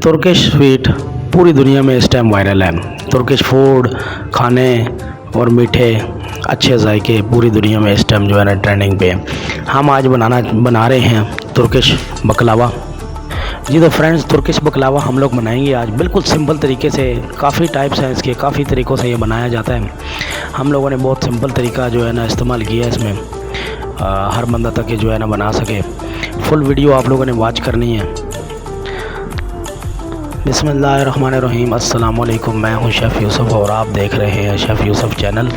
Turkish sweet पूरी दुनिया में इस टाइम वायरल है। तुर्किश फूड, खाने और मीठे अच्छे जायके पूरी दुनिया में इस टाइम जो है ना ट्रेंडिंग पे है। हम आज बना रहे हैं तुर्किश बकलावा। जी तो फ्रेंड्स, तुर्किश बकलावा हम लोग बनाएंगे आज बिल्कुल सिंपल तरीके से। काफ़ी टाइप्स हैं इसके, काफ़ी तरीक़ों से ये बनाया जाता है। हम लोगों ने बहुत सिंपल तरीका जो है ना इस्तेमाल किया है इसमें, हर बंदा तक ये जो है ना बना सके। फुल वीडियो आप लोगों ने वॉच करनी है। बिस्मिल्लाहिर्रहमानिर्रहीम, अस्सलाम वालेकुम। मैं हूं शेफ़ यूसुफ़ और आप देख रहे हैं शेफ़ यूसुफ़ चैनल।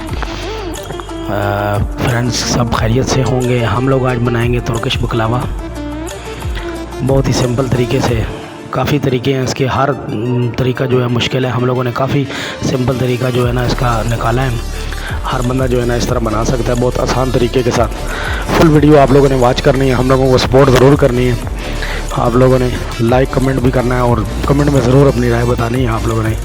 फ्रेंड्स, सब खैरियत से होंगे। हम लोग आज बनाएंगे तुर्किश बकलावा बहुत ही सिंपल तरीके से। काफ़ी तरीके हैं इसके, हर तरीका जो है मुश्किल है। हम लोगों ने काफ़ी सिंपल तरीका जो है ना इसका निकाला है। हर बंदा जो है ना इस तरह बना सकता है बहुत आसान तरीके के साथ। फुल वीडियो आप लोगों ने वॉच करनी है, हम लोगों को सपोर्ट ज़रूर करनी है। आप लोगों ने लाइक कमेंट भी करना है और कमेंट में ज़रूर अपनी राय बतानी है आप लोगों ने।